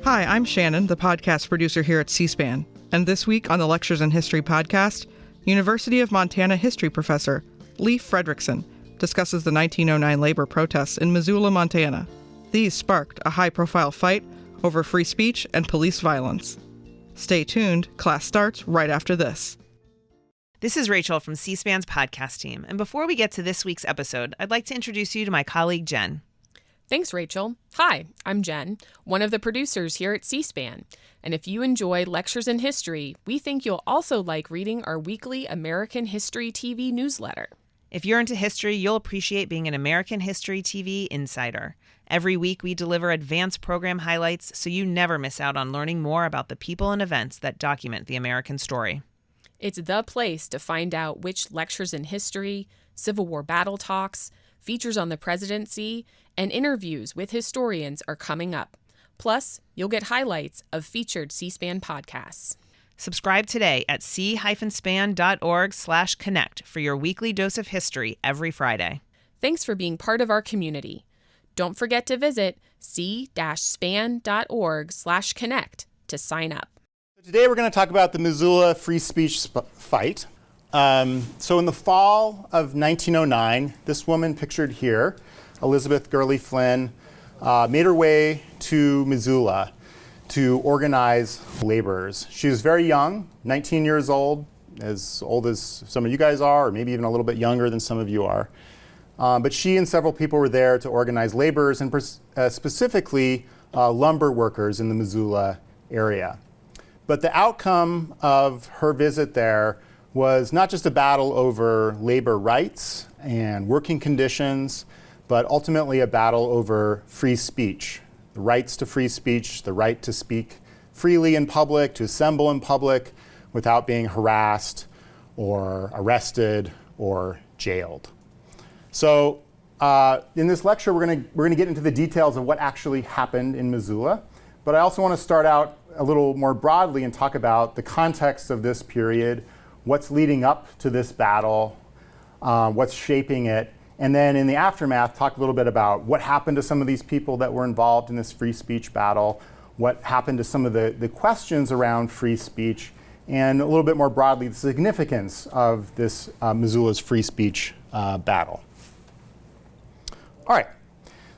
Hi, I'm Shannon, the podcast producer here at C-SPAN. And this week on the Lectures in History podcast, University of Montana history professor Leif Fredrickson discusses the 1909 labor protests in Missoula, Montana. These sparked a high-profile fight over free speech and police violence. Stay tuned, class starts right after this. This is Rachel from C-SPAN's podcast team, and before we get to this week's episode, I'd like to introduce you to my colleague Jen. Thanks, Rachel. Hi, I'm Jen, one of the producers here at C-SPAN. And if you enjoy Lectures in History, we think you'll also like reading our weekly American History TV newsletter. If you're into history, you'll appreciate being an American History TV insider. Every week, we deliver advanced program highlights so you never miss out on learning more about the people and events that document the American story. It's the place to find out which Lectures in History, Civil War battle talks, features on the presidency, and interviews with historians are coming up. Plus, you'll get highlights of featured C-SPAN podcasts. Subscribe today at c-span.org/connect for your weekly dose of history every Friday. Thanks for being part of our community. Don't forget to visit c-span.org/connect to sign up. Today we're going to talk about the Missoula free speech fight. So in the fall of 1909, this woman pictured here, Elizabeth Gurley Flynn, made her way to Missoula to organize laborers. She was very young, 19 years old as some of you guys are, or maybe even a little bit younger than some of you are. But she and several people were there to organize laborers, and specifically lumber workers in the Missoula area. But the outcome of her visit there was not just a battle over labor rights and working conditions, but ultimately a battle over free speech, the rights to free speech, the right to speak freely in public, to assemble in public without being harassed or arrested or jailed. So in this lecture, we're going to get into the details of what actually happened in Missoula, but I also want to start out a little more broadly and talk about the context of this period, what's leading up to this battle, what's shaping it, and then in the aftermath, talk a little bit about what happened to some of these people that were involved in this free speech battle, what happened to some of the questions around free speech, and a little bit more broadly, the significance of this Missoula's free speech battle. All right,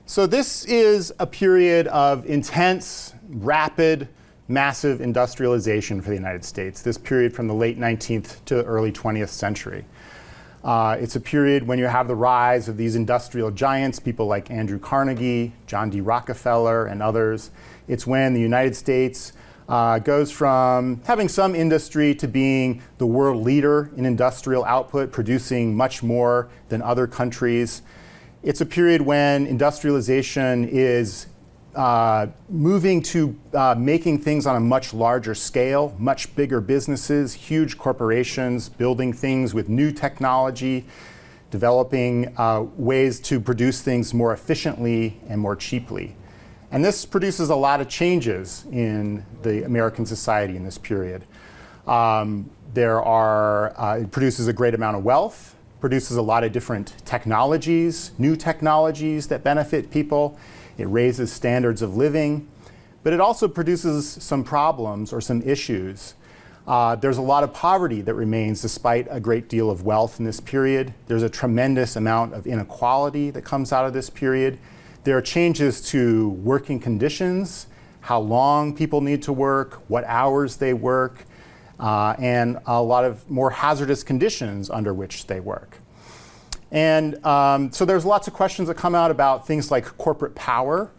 so this is a period of intense, rapid, massive industrialization for the United States, this period from the late 19th to early 20th century. It's a period when you have the rise of these industrial giants, people like Andrew Carnegie, John D. Rockefeller, and others. It's when the United States goes from having some industry to being the world leader in industrial output, producing much more than other countries. It's a period when industrialization is moving to making things on a much larger scale, much bigger businesses, huge corporations, building things with new technology, developing ways to produce things more efficiently and more cheaply. And this produces a lot of changes in the American society in this period. It produces a great amount of wealth, produces a lot of different technologies, new technologies that benefit people. It raises standards of living, but it also produces some problems or some issues. There's a lot of poverty that remains despite a great deal of wealth in this period. There's a tremendous amount of inequality that comes out of this period. There are changes to working conditions, how long people need to work, what hours they work, and a lot of more hazardous conditions under which they work. And so there's lots of questions that come out about things like corporate power,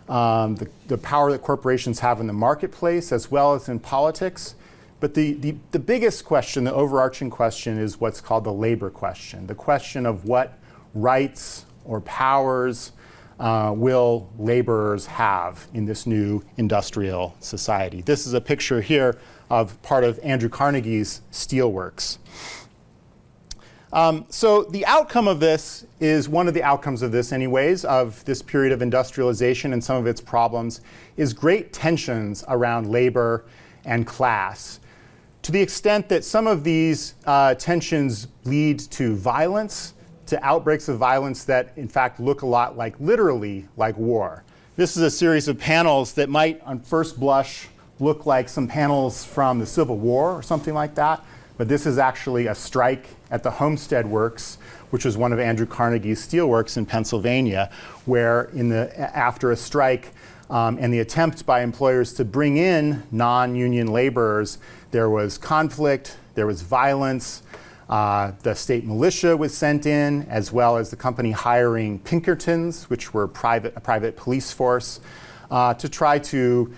the power that corporations have in the marketplace as well as in politics. But the biggest question, the overarching question, is what's called the labor question, the question of what rights or powers will laborers have in this new industrial society. This is a picture here of part of Andrew Carnegie's steelworks. So the outcome of this is, one of the outcomes of this anyways, of this period of industrialization and some of its problems, is great tensions around labor and class, to the extent that some of these tensions lead to violence, to outbreaks of violence that in fact look a lot like, literally like war. This is a series of panels that might, on first blush, look like some panels from the Civil War or something like that. But this is actually a strike at the Homestead Works, which was one of Andrew Carnegie's steelworks in Pennsylvania, where after a strike and the attempt by employers to bring in non-union laborers, there was conflict, there was violence. The state militia was sent in, as well as the company hiring Pinkertons, which were a private police force, to try to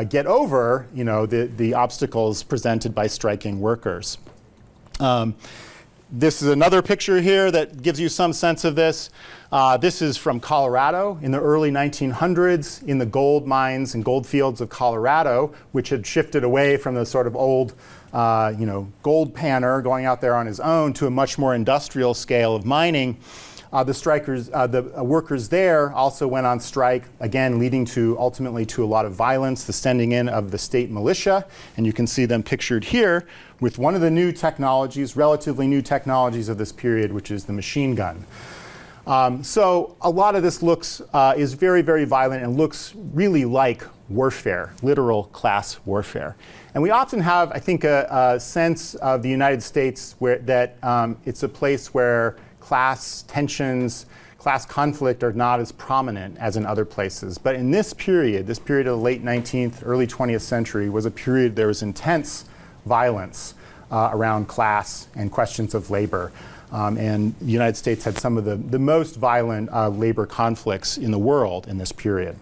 get over, the obstacles presented by striking workers. This is another picture here that gives you some sense of this. This is from Colorado in the early 1900s in the gold mines and gold fields of Colorado, which had shifted away from the sort of old gold panner going out there on his own to a much more industrial scale of mining. The workers there also went on strike, again leading ultimately to a lot of violence, the sending in of the state militia, and you can see them pictured here with one of the new technologies, relatively new technologies of this period, which is the machine gun. So a lot of this is very, very violent and looks really like warfare, literal class warfare. And we often have, I think, a sense of the United States that it's a place where class tensions, class conflict are not as prominent as in other places. But in this period of the late 19th, early 20th century, was a period there was intense violence around class and questions of labor. And the United States had some of the most violent labor conflicts in the world in this period.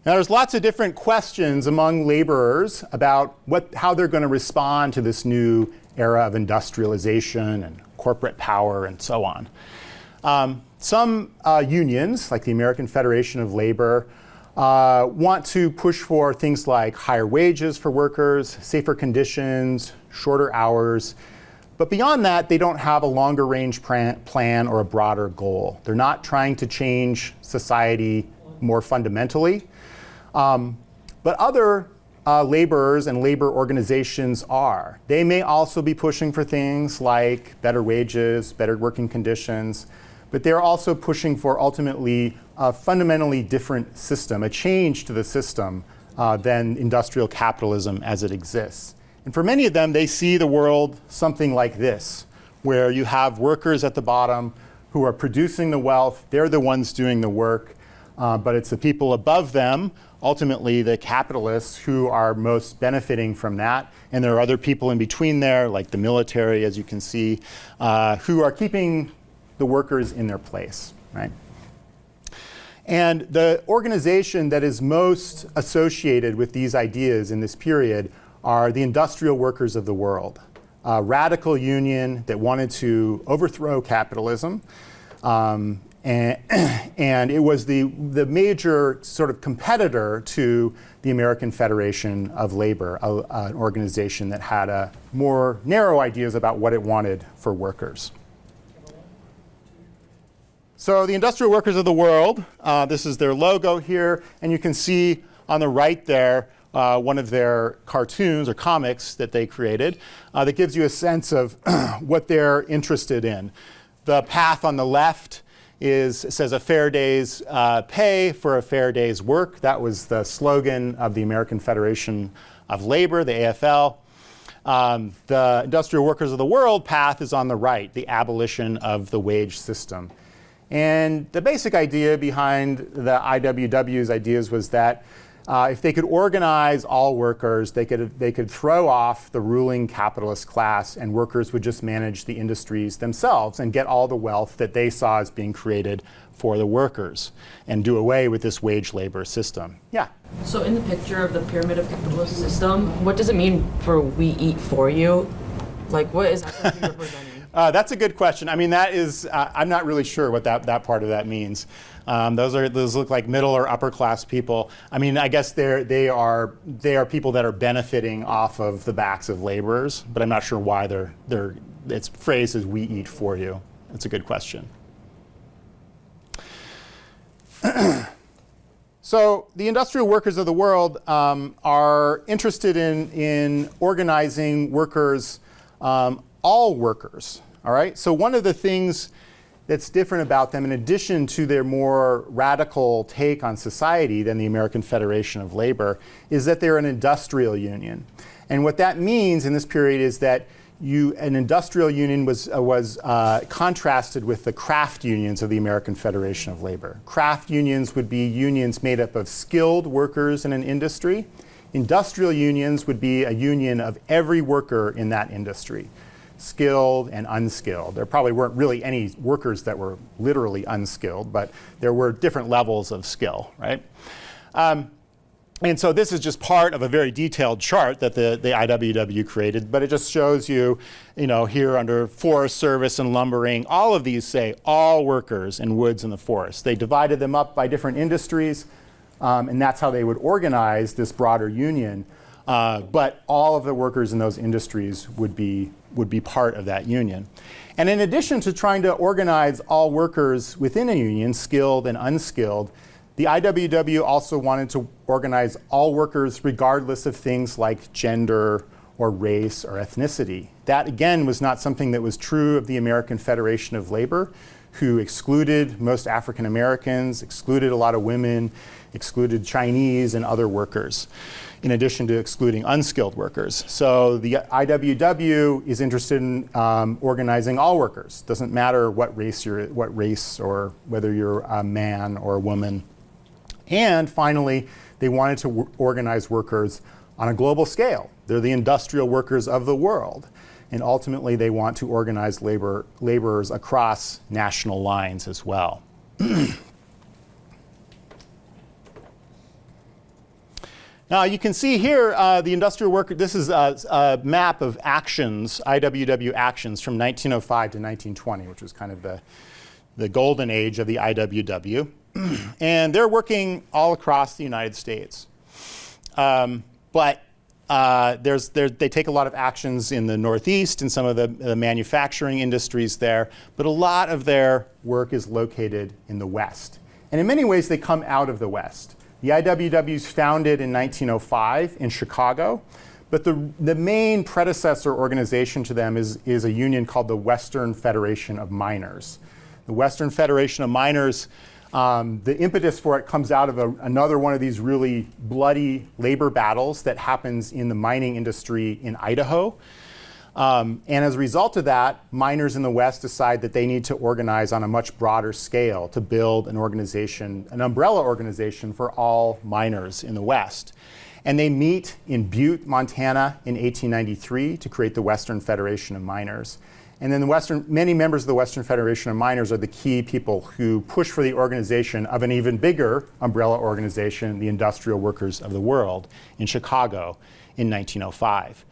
Now, there's lots of different questions among laborers about how they're going to respond to this new era of industrialization and corporate power and so on. Some unions, like the American Federation of Labor, want to push for things like higher wages for workers, safer conditions, shorter hours. But beyond that, they don't have a longer range plan or a broader goal. They're not trying to change society more fundamentally. But other laborers and labor organizations are. They may also be pushing for things like better wages, better working conditions, but they're also pushing for ultimately a fundamentally different system, a change to the system than industrial capitalism as it exists. And for many of them, they see the world something like this, where you have workers at the bottom who are producing the wealth, they're the ones doing the work, but it's the people above them, ultimately the capitalists, who are most benefiting from that. And there are other people in between there, like the military, as you can see, who are keeping the workers in their place, right? And the organization that is most associated with these ideas in this period are the industrial workers of the world, a radical union that wanted to overthrow capitalism. And it was the major sort of competitor to the American Federation of Labor, an organization that had more narrow ideas about what it wanted for workers. So the industrial workers of the world, this is their logo here, and you can see on the right there one of their cartoons or comics that they created that gives you a sense of what they're interested in. The path on the left says a fair day's pay for a fair day's work. That was the slogan of the American Federation of Labor, the AFL. The industrial workers of the world path is on the right, the abolition of the wage system. And the basic idea behind the IWW's ideas was that if they could organize all workers, they could throw off the ruling capitalist class, and workers would just manage the industries themselves and get all the wealth that they saw as being created for the workers and do away with this wage labor system. Yeah? So in the picture of the pyramid of capitalist system, what does it mean for we eat for you? Like, what is that representing? That's a good question. I mean, that is, I'm not really sure what that part of that means. Those look like middle or upper class people. I mean, I guess they are people that are benefiting off of the backs of laborers, but I'm not sure why it's phrased as "we eat for you." That's a good question. So the industrial workers of the world are interested in organizing workers, all workers. All right. So one of the things that's different about them, in addition to their more radical take on society than the American Federation of Labor, is that they're an industrial union. And what that means in this period is that an industrial union was contrasted with the craft unions of the American Federation of Labor. Craft unions would be unions made up of skilled workers in an industry. Industrial unions would be a union of every worker in that industry, skilled and unskilled. There probably weren't really any workers that were literally unskilled, but there were different levels of skill, right? And so this is just part of a very detailed chart that the IWW created, but it just shows you, here under forest service and lumbering, all of these say all workers in woods and the forest. They divided them up by different industries, and that's how they would organize this broader union. But all of the workers in those industries would be part of that union. And in addition to trying to organize all workers within a union, skilled and unskilled, the IWW also wanted to organize all workers regardless of things like gender or race or ethnicity. That, again, was not something that was true of the American Federation of Labor, who excluded most African Americans, excluded a lot of women, excluded Chinese and other workers, in addition to excluding unskilled workers. So the IWW is interested in organizing all workers. Doesn't matter what race or whether you're a man or a woman. And finally, they wanted to organize workers on a global scale. They're the industrial workers of the world. And ultimately, they want to organize laborers across national lines as well. Now, you can see here the industrial worker. This is a map of actions, IWW actions from 1905 to 1920, which was kind of the golden age of the IWW. And they're working all across the United States. But they take a lot of actions in the Northeast and some of the manufacturing industries there. But a lot of their work is located in the West. And in many ways, they come out of the West. The IWW is founded in 1905 in Chicago. But the main predecessor organization to them is a union called the Western Federation of Miners. The Western Federation of Miners, the impetus for it comes out of another one of these really bloody labor battles that happens in the mining industry in Idaho. And as a result of that, miners in the West decide that they need to organize on a much broader scale to build an organization, an umbrella organization for all miners in the West. And they meet in Butte, Montana in 1893 to create the Western Federation of Miners. And then many members of the Western Federation of Miners are the key people who push for the organization of an even bigger umbrella organization, the Industrial Workers of the World, in Chicago in 1905.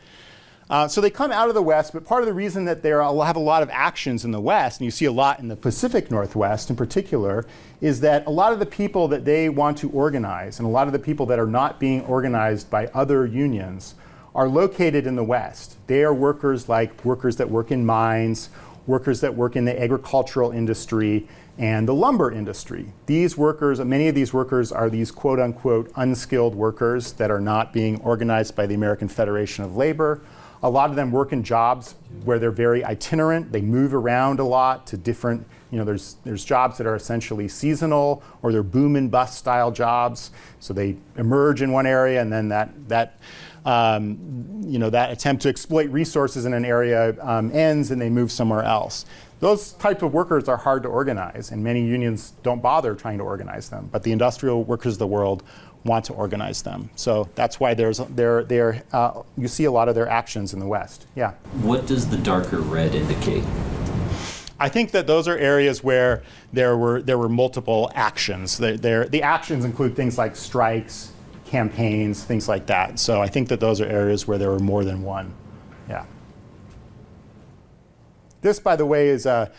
So they come out of the West, but part of the reason that they have a lot of actions in the West, and you see a lot in the Pacific Northwest in particular, is that a lot of the people that they want to organize, and a lot of the people that are not being organized by other unions, are located in the West. They are workers like workers that work in mines, workers that work in the agricultural industry, and the lumber industry. These workers, many of these workers are these quote unquote unskilled workers that are not being organized by the American Federation of Labor. A lot of them work in jobs where they're very itinerant. They move around a lot to different, there's jobs that are essentially seasonal, or they're boom and bust style jobs. So they emerge in one area, and then that attempt to exploit resources in an area ends, and they move somewhere else. Those type of workers are hard to organize, and many unions don't bother trying to organize them. But the industrial workers of the world want to organize them. So that's why you see a lot of their actions in the West. Yeah. What does the darker red indicate? I think that those are areas where there were multiple actions. The actions include things like strikes, campaigns, things like that. So I think that those are areas where there were more than one. Yeah. This, by the way, is the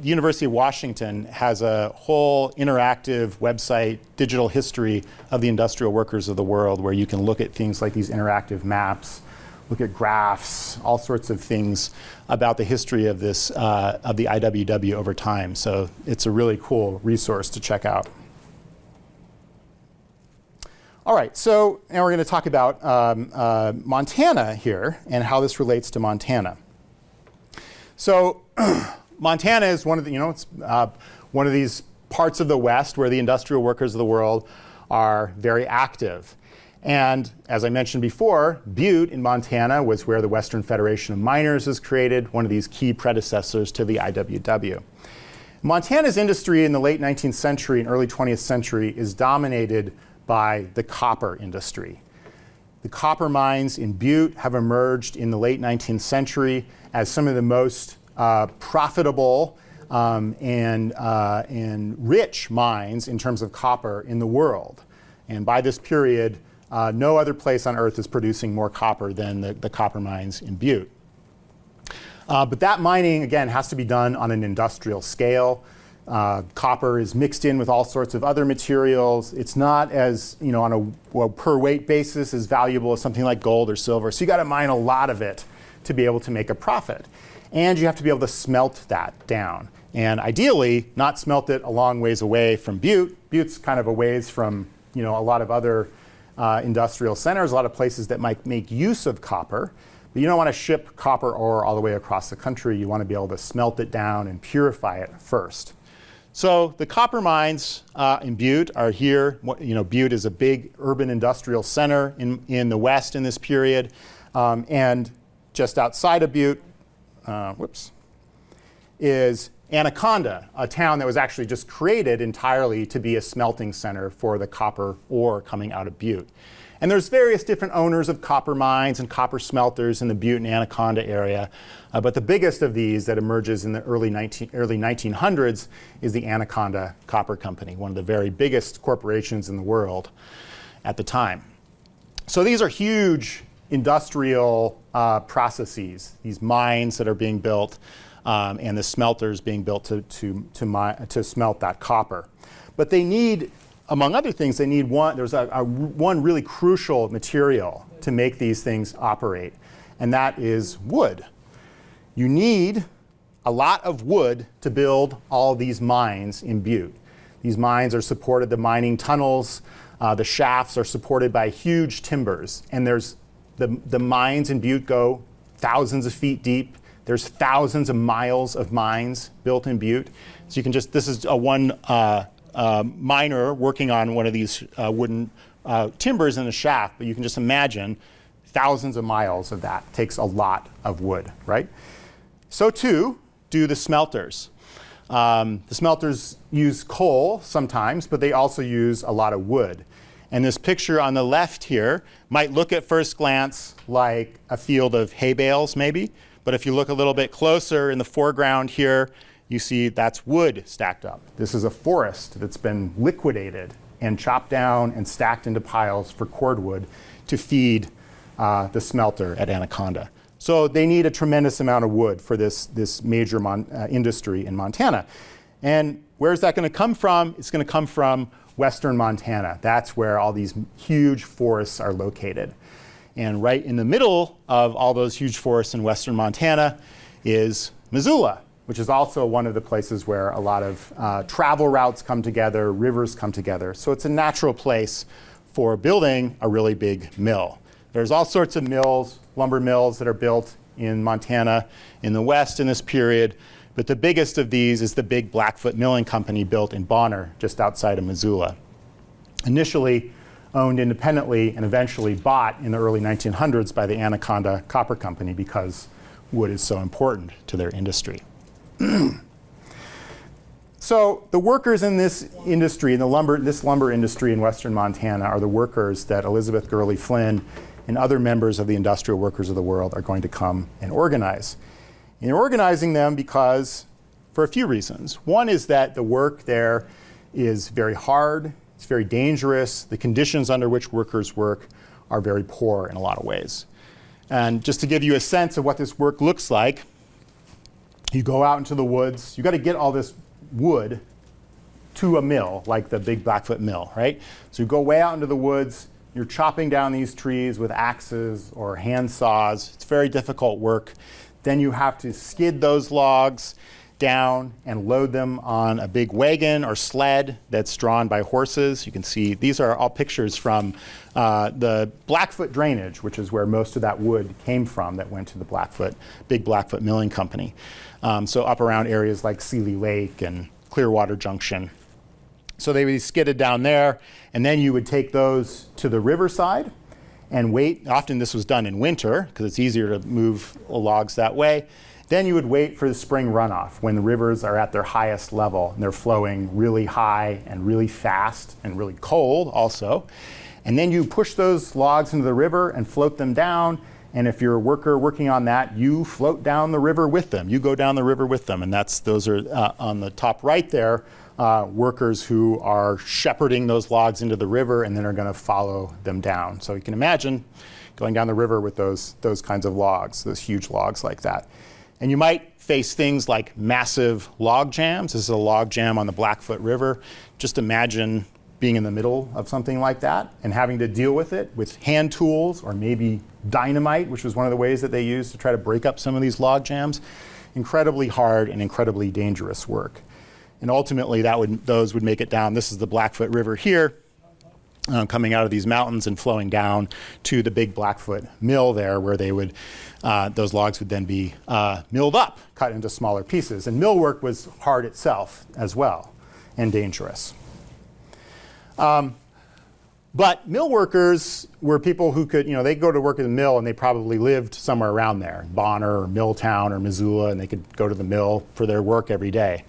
University of Washington has a whole interactive website, digital history of the industrial workers of the world, where you can look at things like these interactive maps, look at graphs, all sorts of things about the history of this of the IWW over time. So it's a really cool resource to check out. All right, so now we're going to talk about Montana here and how this relates to Montana. So Montana is one of the, it's one of these parts of the West where the industrial workers of the world are very active. And as I mentioned before, Butte in Montana was where the Western Federation of Miners was created, one of these key predecessors to the IWW. Montana's industry in the late 19th century and early 20th century is dominated by the copper industry. The copper mines in Butte have emerged in the late 19th century as some of the most profitable and rich mines in terms of copper in the world. And by this period, no other place on Earth is producing more copper than the copper mines in Butte. But that mining, again, has to be done on an industrial scale. Copper is mixed in with all sorts of other materials. It's not as, on a per weight basis as valuable as something like gold or silver. So you got to mine a lot of it to be able to make a profit. And you have to be able to smelt that down. And ideally, not smelt it a long ways away from Butte. Butte's kind of a ways from, a lot of other industrial centers, a lot of places that might make use of copper. But you don't want to ship copper ore all the way across the country. You want to be able to smelt it down and purify it first. So the copper mines in Butte are here. Butte is a big urban industrial center in the West in this period. And just outside of Butte, is Anaconda, a town that was actually just created entirely to be a smelting center for the copper ore coming out of Butte. And there's various different owners of copper mines and copper smelters in the Butte and Anaconda area. But the biggest of these that emerges in the early 1900s is the Anaconda Copper Company, one of the very biggest corporations in the world at the time. So these are huge industrial processes, these mines that are being built and the smelters being built to smelt that copper. But they need, among other things, there's one really crucial material to make these things operate, and that is wood. You need a lot of wood to build all these mines in Butte. These mines are supported, the mining tunnels, the shafts are supported by huge timbers, and there's the mines in Butte go thousands of feet deep. There's thousands of miles of mines built in Butte. So you can this is one miner working on one of these wooden timbers in a shaft, but you can just imagine thousands of miles of that. Takes a lot of wood, right? So too do the smelters. The smelters use coal sometimes, but they also use a lot of wood. And this picture on the left here might look at first glance like a field of hay bales maybe, but if you look a little bit closer in the foreground here, you see that's wood stacked up. This is a forest that's been liquidated and chopped down and stacked into piles for cordwood to feed the smelter at Anaconda. So they need a tremendous amount of wood for this major industry in Montana. And where's that going to come from? It's going to come from Western Montana. That's where all these huge forests are located. And right in the middle of all those huge forests in Western Montana is Missoula, which is also one of the places where a lot of travel routes come together, rivers come together. So it's a natural place for building a really big mill. There's all sorts of mills, lumber mills that are built in Montana in the West in this period. But the biggest of these is the big Blackfoot Milling Company built in Bonner, just outside of Missoula. Initially owned independently and eventually bought in the early 1900s by the Anaconda Copper Company because wood is so important to their industry. So the workers in this industry, in this lumber industry in Western Montana, are the workers that Elizabeth Gurley Flynn and other members of the industrial workers of the world are going to come and organize. And they're organizing them because, for a few reasons. One is that the work there is very hard, it's very dangerous. The conditions under which workers work are very poor in a lot of ways. And just to give you a sense of what this work looks like, you go out into the woods, you got to get all this wood to a mill, like the big Blackfoot mill, right? So you go way out into the woods, you're chopping down these trees with axes or hand saws. It's very difficult work. Then you have to skid those logs. down and load them on a big wagon or sled that's drawn by horses. You can see these are all pictures from the Blackfoot drainage, which is where most of that wood came from that went to the big Blackfoot milling company. So up around areas like Seeley Lake and Clearwater Junction. So they would be skidded down there, and then you would take those to the riverside and wait. Often this was done in winter because it's easier to move logs that way. Then you would wait for the spring runoff when the rivers are at their highest level and they're flowing really high and really fast and really cold also. And then you push those logs into the river and float them down. And if you're a worker working on that, you float down the river with them. You go down the river with them. And those are on the top right there, workers who are shepherding those logs into the river and then are going to follow them down. So you can imagine going down the river with those kinds of logs, those huge logs like that. And you might face things like massive log jams. This is a log jam on the Blackfoot River. Just imagine being in the middle of something like that and having to deal with it with hand tools or maybe dynamite, which was one of the ways that they used to try to break up some of these log jams. Incredibly hard and incredibly dangerous work. And ultimately, those would make it down. This is the Blackfoot River here, coming out of these mountains and flowing down to the big Blackfoot mill there, where those logs would then be milled up, cut into smaller pieces. And mill work was hard itself as well and dangerous. But mill workers were people who could, they'd go to work at the mill and they probably lived somewhere around there, Bonner or Milltown or Missoula, and they could go to the mill for their work every day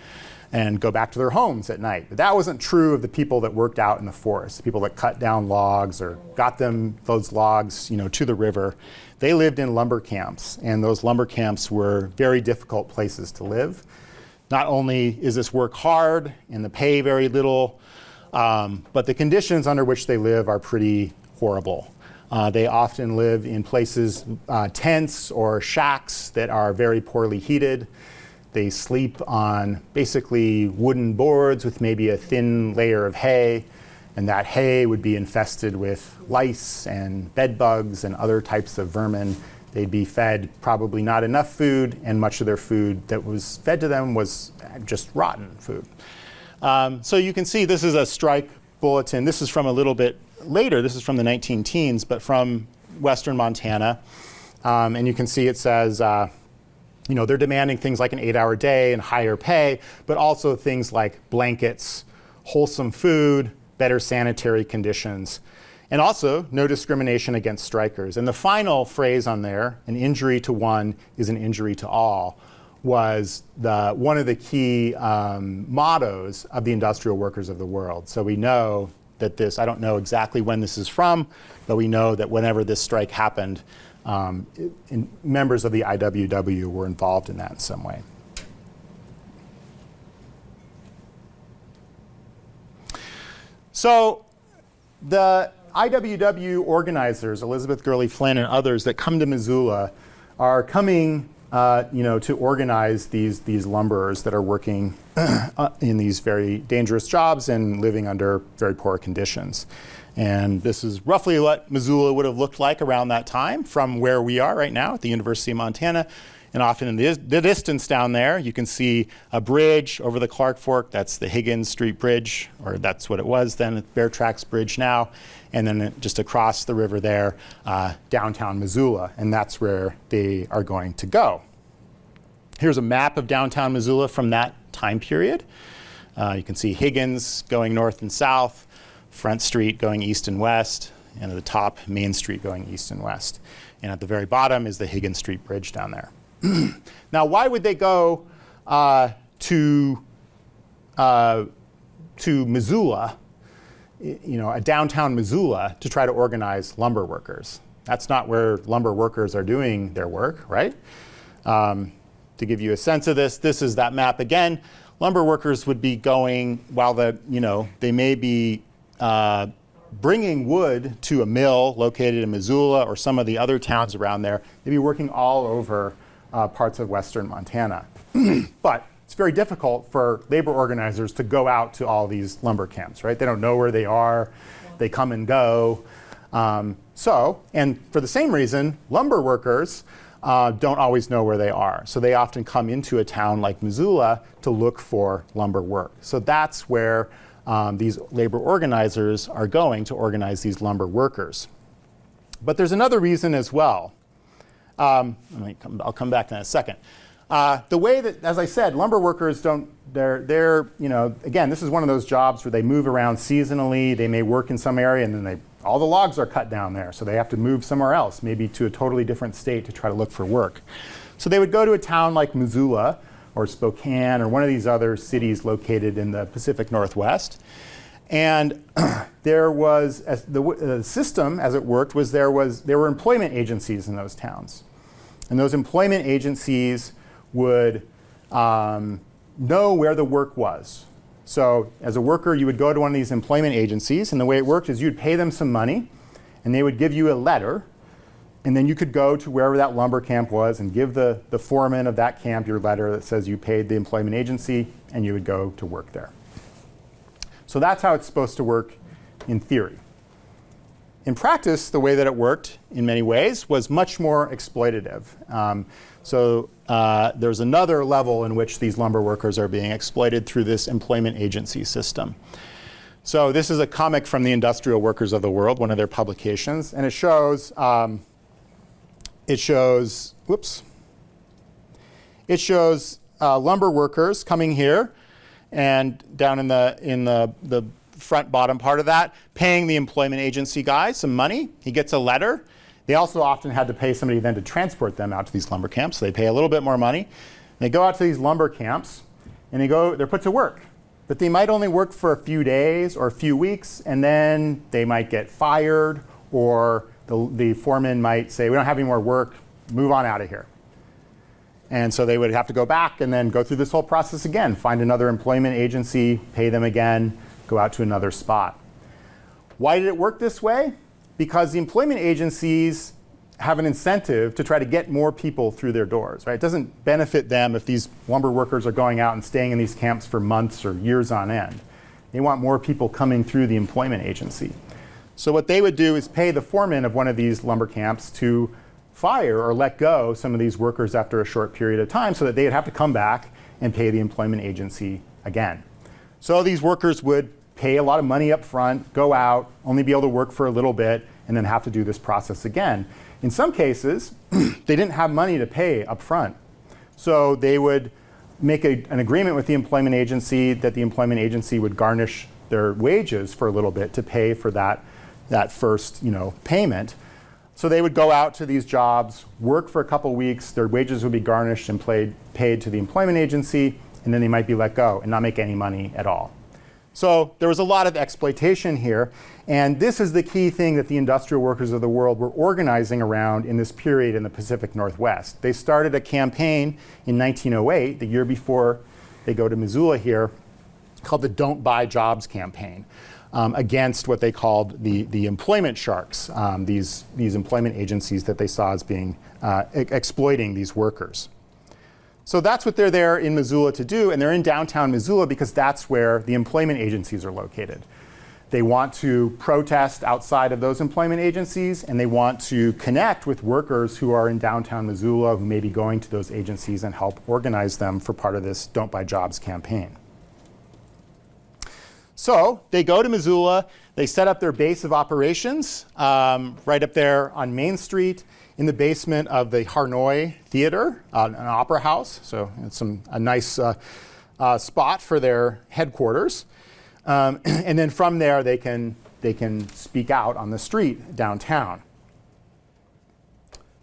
and go back to their homes at night. But that wasn't true of the people that worked out in the forest, the people that cut down logs or got those logs, to the river. They lived in lumber camps, and those lumber camps were very difficult places to live. Not only is this work hard and the pay very little, but the conditions under which they live are pretty horrible. They often live in places, tents or shacks that are very poorly heated. They sleep on basically wooden boards with maybe a thin layer of hay, and that hay would be infested with lice and bed bugs and other types of vermin. They'd be fed probably not enough food, and much of their food that was fed to them was just rotten food. So you can see this is a strike bulletin. This is from a little bit later. This is from the 19-teens, but from western Montana. And you can see it says, they're demanding things like an 8-hour day and higher pay, but also things like blankets, wholesome food, better sanitary conditions, and also no discrimination against strikers. And the final phrase on there, an injury to one is an injury to all, was one of the key mottos of the industrial workers of the world. So we know that I don't know exactly when this is from, but we know that whenever this strike happened, members of the IWW were involved in that in some way. So the IWW organizers, Elizabeth Gurley Flynn and others that come to Missoula, are coming to organize these lumberers that are working in these very dangerous jobs and living under very poor conditions. And this is roughly what Missoula would have looked like around that time from where we are right now at the University of Montana. And often in the distance down there, you can see a bridge over the Clark Fork. That's the Higgins Street Bridge, or that's what it was then, Bear Tracks Bridge now. And then just across the river there, downtown Missoula. And that's where they are going to go. Here's a map of downtown Missoula from that time period. You can see Higgins going north and south, Front Street going east and west, and at the top, Main Street going east and west. And at the very bottom is the Higgins Street Bridge down there. Now, why would they go to Missoula, a downtown Missoula, to try to organize lumber workers? That's not where lumber workers are doing their work, right? To give you a sense of this is that map again. Lumber workers would be going, while they may be bringing wood to a mill located in Missoula or some of the other towns around there. They'd be working all over parts of western Montana. But it's very difficult for labor organizers to go out to all these lumber camps, right? They don't know where they are. They come and go. And for the same reason, lumber workers don't always know where they are. So they often come into a town like Missoula to look for lumber work. So that's where these labor organizers are going to organize these lumber workers. But there's another reason as well. I'll come back to that in a second. The way that, as I said, lumber workers again, this is one of those jobs where they move around seasonally. They may work in some area and then all the logs are cut down there, so they have to move somewhere else, maybe to a totally different state to try to look for work. So they would go to a town like Missoula or Spokane or one of these other cities located in the Pacific Northwest. And there was, the system as it worked was there were employment agencies in those towns. And those employment agencies would know where the work was. So as a worker, you would go to one of these employment agencies, and the way it worked is you'd pay them some money, and they would give you a letter, and then you could go to wherever that lumber camp was and give the foreman of that camp your letter that says you paid the employment agency, and you would go to work there. So that's how it's supposed to work in theory. In practice, the way that it worked in many ways was much more exploitative. There's another level in which these lumber workers are being exploited through this employment agency system. So this is a comic from the Industrial Workers of the World, one of their publications, and it shows lumber workers coming here and down in the front bottom part of that, paying the employment agency guy some money. He gets a letter. They also often had to pay somebody then to transport them out to these lumber camps, so they pay a little bit more money. They go out to these lumber camps, and they're put to work. But they might only work for a few days or a few weeks, and then they might get fired, or the foreman might say, we don't have any more work, move on out of here. And so they would have to go back and then go through this whole process again, find another employment agency, pay them again, go out to another spot. Why did it work this way? Because the employment agencies have an incentive to try to get more people through their doors, right? It doesn't benefit them if these lumber workers are going out and staying in these camps for months or years on end. They want more people coming through the employment agency. So what they would do is pay the foreman of one of these lumber camps to fire or let go some of these workers after a short period of time so that they'd have to come back and pay the employment agency again. So these workers would pay a lot of money up front, go out, only be able to work for a little bit, and then have to do this process again. In some cases, they didn't have money to pay up front. So they would make an agreement with the employment agency that the employment agency would garnish their wages for a little bit to pay for that first payment. So they would go out to these jobs, work for a couple weeks, their wages would be garnished and paid to the employment agency, and then they might be let go and not make any money at all. So there was a lot of exploitation here, and this is the key thing that the industrial workers of the world were organizing around in this period in the Pacific Northwest. They started a campaign in 1908, the year before they go to Missoula here, called the Don't Buy Jobs campaign, against what they called the employment sharks, these employment agencies that they saw as being exploiting these workers. So that's what they're there in Missoula to do, and they're in downtown Missoula because that's where the employment agencies are located. They want to protest outside of those employment agencies, and they want to connect with workers who are in downtown Missoula who may be going to those agencies and help organize them for part of this Don't Buy Jobs campaign. So they go to Missoula, they set up their base of operations right up there on Main Street in the basement of the Harnoy Theater, an opera house. So it's a nice spot for their headquarters. And then from there, they can speak out on the street downtown.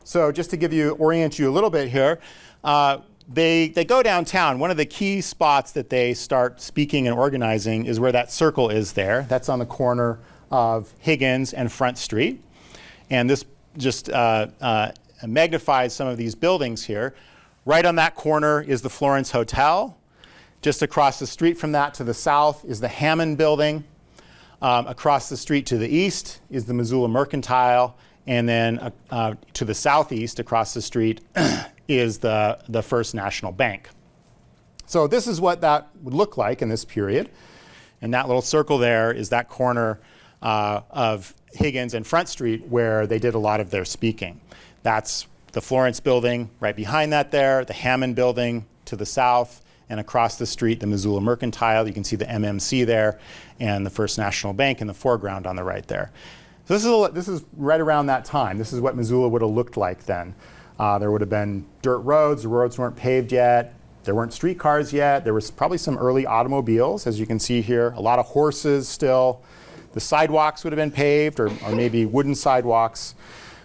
So just to orient you a little bit here, they go downtown. One of the key spots that they start speaking and organizing is where that circle is there. That's on the corner of Higgins and Front Street. And this just magnifies some of these buildings here. Right on that corner is the Florence Hotel. Just across the street from that to the south is the Hammond Building. Across the street to the east is the Missoula Mercantile. And then to the southeast across the street is the First National Bank. So this is what that would look like in this period. And that little circle there is that corner of Higgins and Front Street where they did a lot of their speaking. That's the Florence building right behind that there, the Hammond building to the south, and across the street, the Missoula Mercantile. You can see the MMC there, and the First National Bank in the foreground on the right there. So this is right around that time. This is what Missoula would have looked like then. There would have been dirt roads. The roads weren't paved yet. There weren't streetcars yet. There was probably some early automobiles, as you can see here. A lot of horses still. The sidewalks would have been paved, or maybe wooden sidewalks.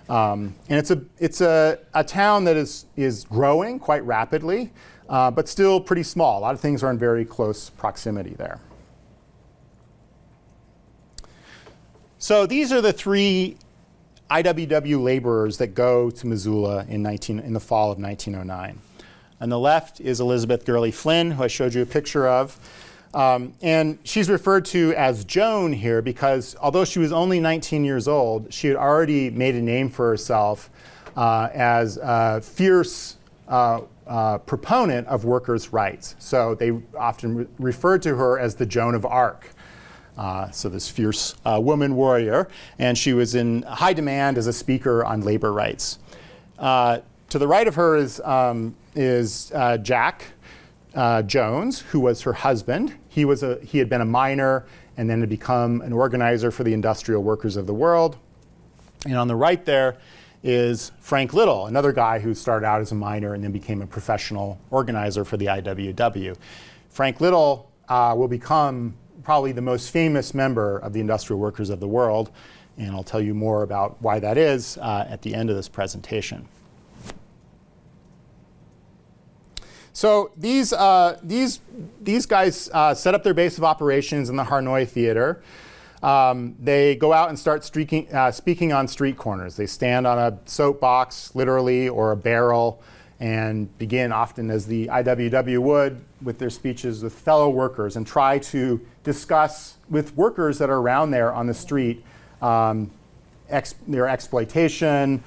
And it's a town that is growing quite rapidly, but still pretty small. A lot of things are in very close proximity there. So these are the 3 IWW laborers that go to Missoula in the fall of 1909. On the left is Elizabeth Gurley Flynn, who I showed you a picture of. And she's referred to as Joan here because although she was only 19 years old, she had already made a name for herself as a fierce proponent of workers' rights. So they often referred to her as the Joan of Arc. So this fierce woman warrior, and she was in high demand as a speaker on labor rights. To the right of her is Jack Jones, who was her husband. He had been a miner and then had become an organizer for the industrial workers of the world. And on the right there is Frank Little, another guy who started out as a miner and then became a professional organizer for the IWW. Frank Little will become probably the most famous member of the industrial workers of the world, and I'll tell you more about why that is at the end of this presentation. So these guys set up their base of operations in the Harnoy Theater. They go out and start speaking on street corners. They stand on a soapbox, literally, or a barrel, and begin often, as the IWW would, with their speeches with fellow workers and try to discuss with workers that are around there on the street their exploitation,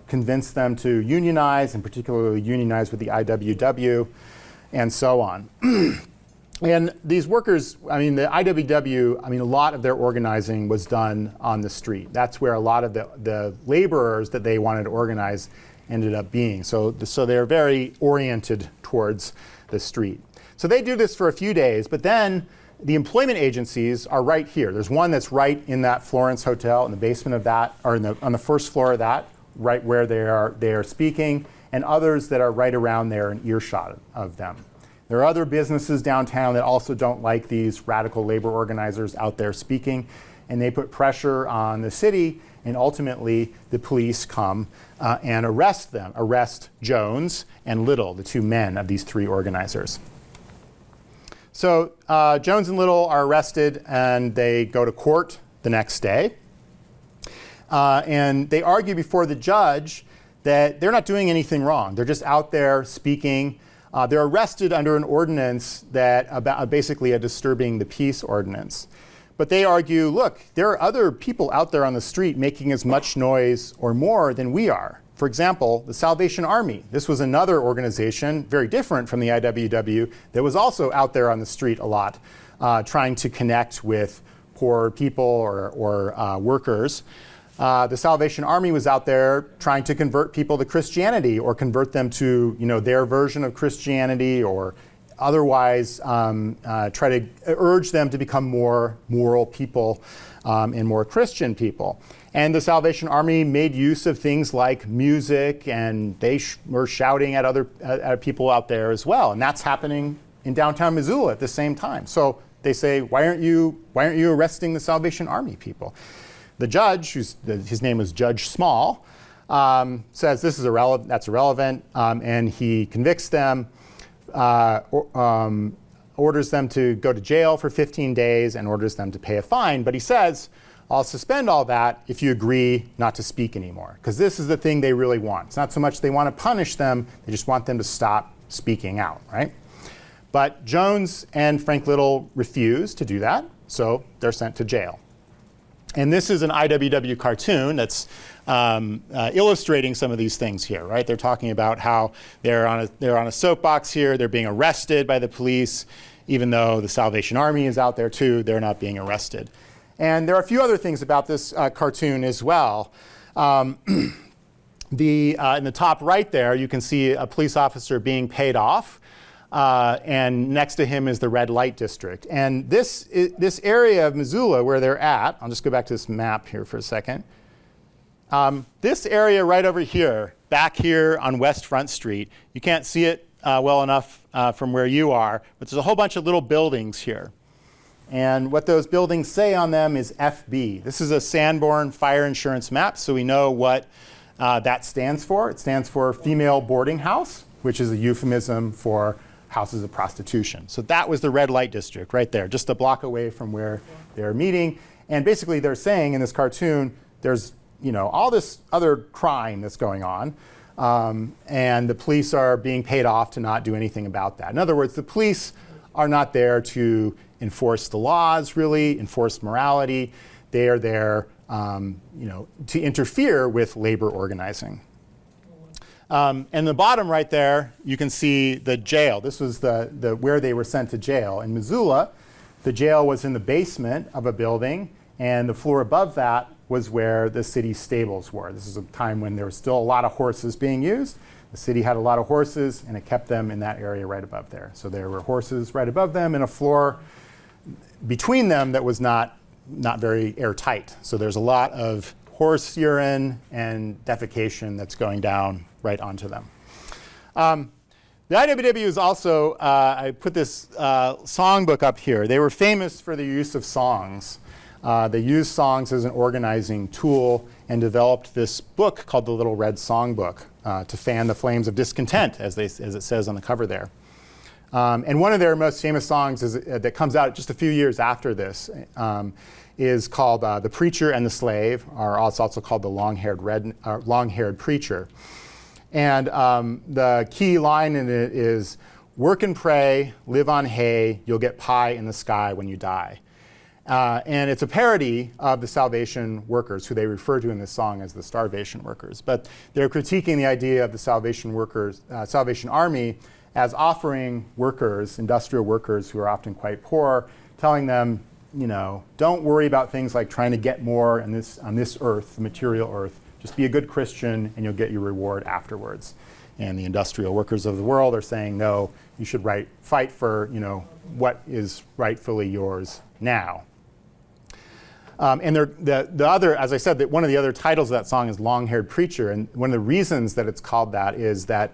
convince them to unionize, and particularly unionize with the IWW, and so on. And these workers, the IWW, a lot of their organizing was done on the street. That's where a lot of the laborers that they wanted to organize ended up being. So they're very oriented towards the street. So they do this for a few days, but then the employment agencies are right here. There's one that's right in that Florence Hotel, in the basement of that, or on the first floor of that, right where they are speaking, and others that are right around there in earshot of them. There are other businesses downtown that also don't like these radical labor organizers out there speaking, and they put pressure on the city, and ultimately the police come and arrest Jones and Little, the 2 men of these 3 organizers. So Jones and Little are arrested, and they go to court the next day. And they argue before the judge that they're not doing anything wrong. They're just out there speaking. They're arrested under an ordinance that basically a disturbing the peace ordinance. But they argue, look, there are other people out there on the street making as much noise or more than we are. For example, the Salvation Army. This was another organization, very different from the IWW, that was also out there on the street a lot, trying to connect with poor people or workers. The Salvation Army was out there trying to convert people to Christianity, or convert them to their version of Christianity, or otherwise try to urge them to become more moral people and more Christian people. And the Salvation Army made use of things like music, and they were shouting at other people out there as well. And that's happening in downtown Missoula at the same time. So they say, why aren't you arresting the Salvation Army people? The judge, his name was Judge Small, says that's irrelevant, and he convicts them, orders them to go to jail for 15 days, and orders them to pay a fine. But he says, I'll suspend all that if you agree not to speak anymore, because this is the thing they really want. It's not so much they want to punish them, they just want them to stop speaking out, right? But Jones and Frank Little refuse to do that, so they're sent to jail. And this is an IWW cartoon that's illustrating some of these things here, right? They're talking about how they're on a soapbox here, they're being arrested by the police, even though the Salvation Army is out there too, they're not being arrested. And there are a few other things about this cartoon as well. In the top right there, you can see a police officer being paid off, and next to him is the red light district. And this area of Missoula where they're at, I'll just go back to this map here for a second. This area right over here, back here on West Front Street, you can't see it well enough from where you are, but there's a whole bunch of little buildings here. And what those buildings say on them is FB. This is a Sanborn fire insurance map, so we know what that stands for. It stands for female boarding house, which is a euphemism for houses of prostitution. So that was the red light district right there, just a block away from where they're meeting. And basically they're saying in this cartoon, there's all this other crime that's going on, and the police are being paid off to not do anything about that. In other words, the police are not there to enforce the laws, really, enforce morality. They are there to interfere with labor organizing. And the bottom right there, you can see the jail. This was the where they were sent to jail. In Missoula, the jail was in the basement of a building, and the floor above that was where the city stables were. This is a time when there was still a lot of horses being used. The city had a lot of horses, and it kept them in that area right above there. So there were horses right above them and a floor between them that was not very airtight. So there's a lot of horse urine and defecation that's going down right onto them. The IWW is also, I put this songbook up here. They were famous for the use of songs. They used songs as an organizing tool and developed this book called the Little Red Songbook to fan the flames of discontent, as it says on the cover there. And one of their most famous songs that comes out just a few years after this is called The Preacher and the Slave, or it's also called The Long-Haired Preacher. And the key line in it is, "Work and pray, live on hay, you'll get pie in the sky when you die." And it's a parody of the Salvation workers, who they refer to in this song as the starvation workers. But they're critiquing the idea of the Salvation Army as offering workers, industrial workers who are often quite poor, telling them, don't worry about things like trying to get more on this earth, the material earth. Just be a good Christian and you'll get your reward afterwards. And the industrial workers of the world are saying, no, you should fight for what is rightfully yours now. And the other, as I said, that one of the other titles of that song is Long-Haired Preacher. And one of the reasons that it's called that is that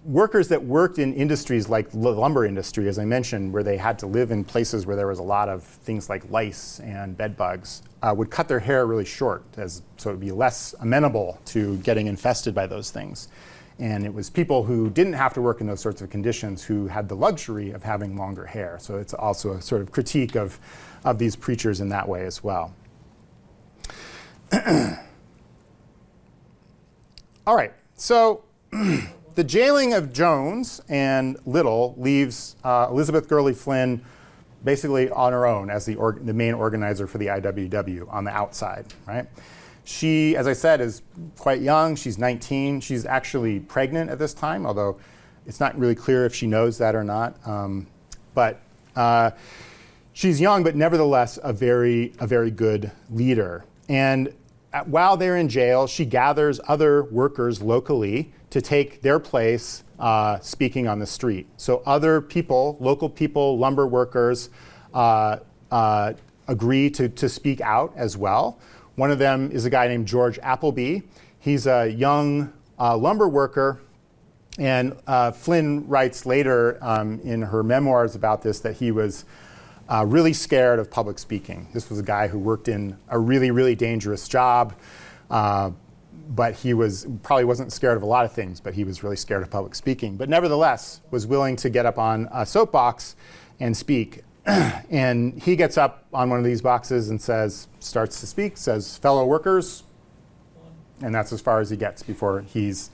workers that worked in industries like the lumber industry, as I mentioned, where they had to live in places where there was a lot of things like lice and bed bugs, would cut their hair really short, so it would be less amenable to getting infested by those things. And it was people who didn't have to work in those sorts of conditions who had the luxury of having longer hair. So it's also a sort of critique of these preachers in that way as well. All right, so the jailing of Jones and Little leaves Elizabeth Gurley Flynn basically on her own as the main organizer for the IWW on the outside, right? She, as I said, is quite young. She's 19. She's actually pregnant at this time, although it's not really clear if she knows that or not. But she's young, but nevertheless a very good leader. And while they're in jail, she gathers other workers locally to take their place speaking on the street. So other people, local people, lumber workers, agree to speak out as well. One of them is a guy named George Appleby. He's a young lumber worker, and Flynn writes later in her memoirs about this that he was really scared of public speaking. This was a guy who worked in a really, really dangerous job, but he probably wasn't scared of a lot of things, but he was really scared of public speaking. But nevertheless, was willing to get up on a soapbox and speak. And he gets up on one of these boxes and starts to speak, says, "Fellow workers," and that's as far as he gets before he's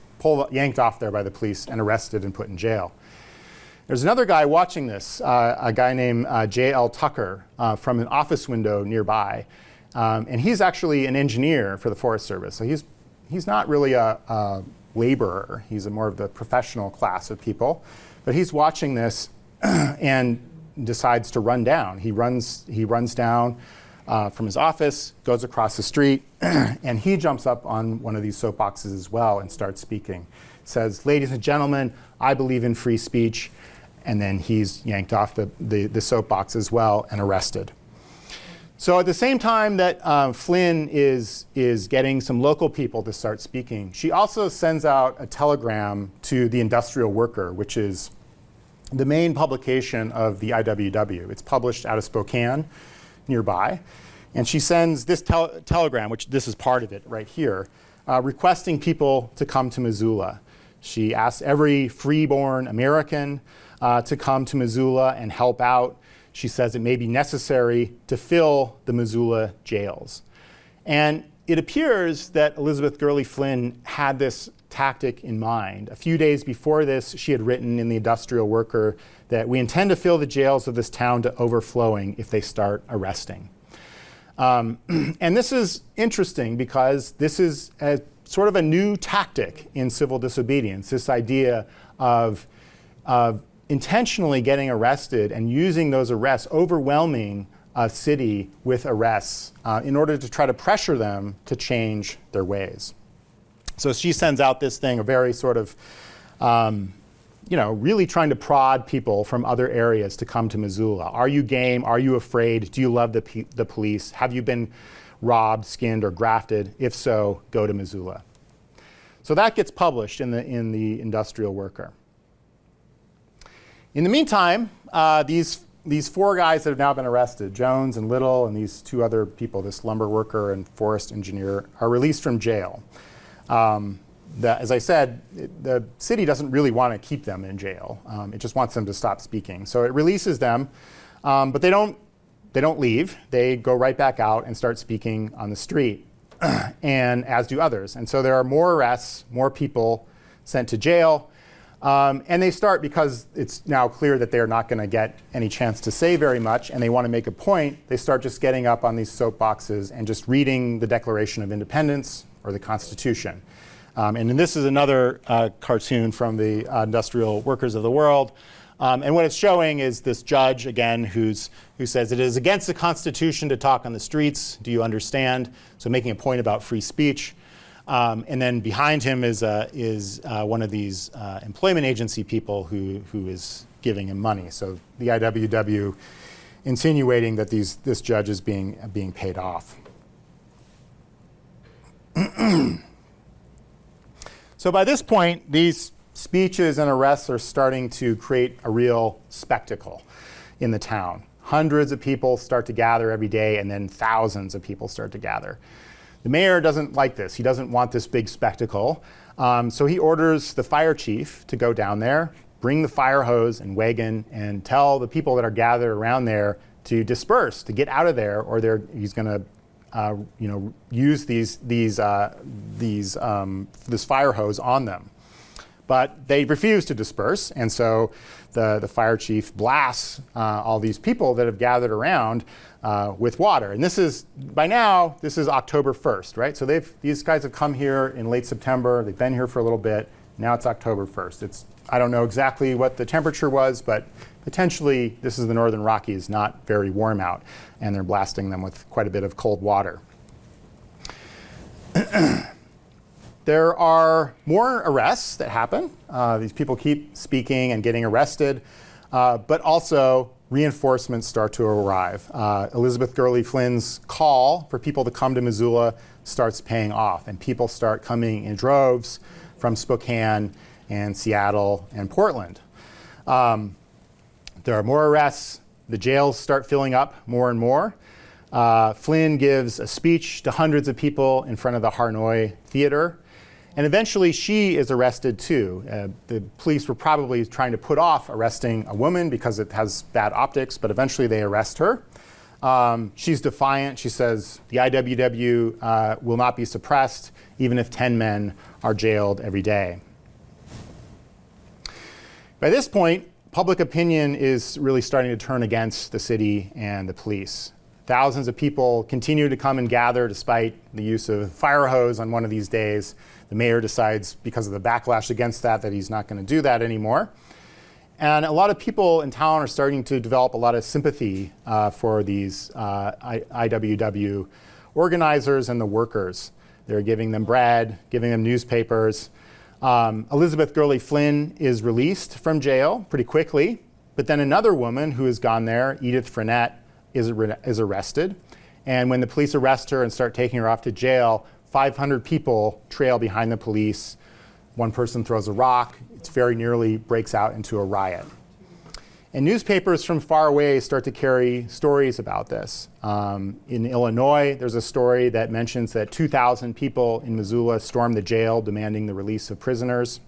yanked off there by the police and arrested and put in jail. There's another guy watching this, a guy named J.L. Tucker from an office window nearby. And he's actually an engineer for the Forest Service. So he's not really a laborer. He's more of the professional class of people. But he's watching this and decides to run down. He runs down from his office, goes across the street, and he jumps up on one of these soapboxes as well and starts speaking. Says, "Ladies and gentlemen, I believe in free speech," and then he's yanked off the soapbox as well and arrested. So at the same time that Flynn is getting some local people to start speaking, she also sends out a telegram to the Industrial Worker, which is the main publication of the IWW. It's published out of Spokane, nearby. And she sends this telegram, which this is part of it right here, requesting people to come to Missoula. She asks every freeborn American to come to Missoula and help out. She says it may be necessary to fill the Missoula jails. And it appears that Elizabeth Gurley Flynn had this tactic in mind. A few days before this, she had written in the Industrial Worker that we intend to fill the jails of this town to overflowing if they start arresting. And this is interesting because this is sort of a new tactic in civil disobedience, this idea of intentionally getting arrested and using those arrests, overwhelming a city with arrests in order to try to pressure them to change their ways. So she sends out this thing, a very sort of, really trying to prod people from other areas to come to Missoula. Are you game? Are you afraid? Do you love the police? Have you been robbed, skinned, or grafted? If so, go to Missoula. So that gets published in the Industrial Worker. In the meantime, these four guys that have now been arrested, Jones and Little and these two other people, this lumber worker and forest engineer, are released from jail. As I said, the city doesn't really want to keep them in jail. It just wants them to stop speaking. So it releases them, but they don't leave. They go right back out and start speaking on the street, and as do others. And so there are more arrests, more people sent to jail. And they start, because it's now clear that they're not going to get any chance to say very much, and they want to make a point, they start just getting up on these soapboxes and just reading the Declaration of Independence or the Constitution. And this is another cartoon from the Industrial Workers of the World. And what it's showing is this judge, again, who says, it is against the Constitution to talk on the streets. Do you understand? So making a point about free speech. And then behind him is one of these employment agency people who is giving him money. So the IWW insinuating that this judge is being paid off. So by this point, these speeches and arrests are starting to create a real spectacle in the town. Hundreds of people start to gather every day, and then thousands of people start to gather. The mayor doesn't like this. He doesn't want this big spectacle. So he orders the fire chief to go down there, bring the fire hose and wagon, and tell the people that are gathered around there to disperse, to get out of there, or he's going to use this fire hose on them. But they refuse to disperse, and so the fire chief blasts all these people that have gathered around with water. And by now, this is October 1st, right? So these guys have come here in late September. They've been here for a little bit. Now it's October 1st. I don't know exactly what the temperature was, but potentially this is the Northern Rockies, not very warm out, and they're blasting them with quite a bit of cold water. There are more arrests that happen. These people keep speaking and getting arrested, but also reinforcements start to arrive. Elizabeth Gurley Flynn's call for people to come to Missoula starts paying off, and people start coming in droves from Spokane and Seattle and Portland. There are more arrests. The jails start filling up more and more. Flynn gives a speech to hundreds of people in front of the Harnoy Theater. And eventually she is arrested too. The police were probably trying to put off arresting a woman because it has bad optics, but eventually they arrest her. She's defiant. She says the IWW will not be suppressed even if 10 men are jailed every day. By this point, public opinion is really starting to turn against the city and the police. Thousands of people continue to come and gather despite the use of fire hose on one of these days. The mayor decides, because of the backlash against that he's not going to do that anymore. And a lot of people in town are starting to develop a lot of sympathy for these IWW organizers and the workers. They're giving them bread, giving them newspapers. Elizabeth Gurley Flynn is released from jail pretty quickly, but then another woman who has gone there, Edith Frenette, is arrested. And when the police arrest her and start taking her off to jail, 500 people trail behind the police. One person throws a rock. It very nearly breaks out into a riot. And newspapers from far away start to carry stories about this. In Illinois, there's a story that mentions that 2,000 people in Missoula stormed the jail demanding the release of prisoners.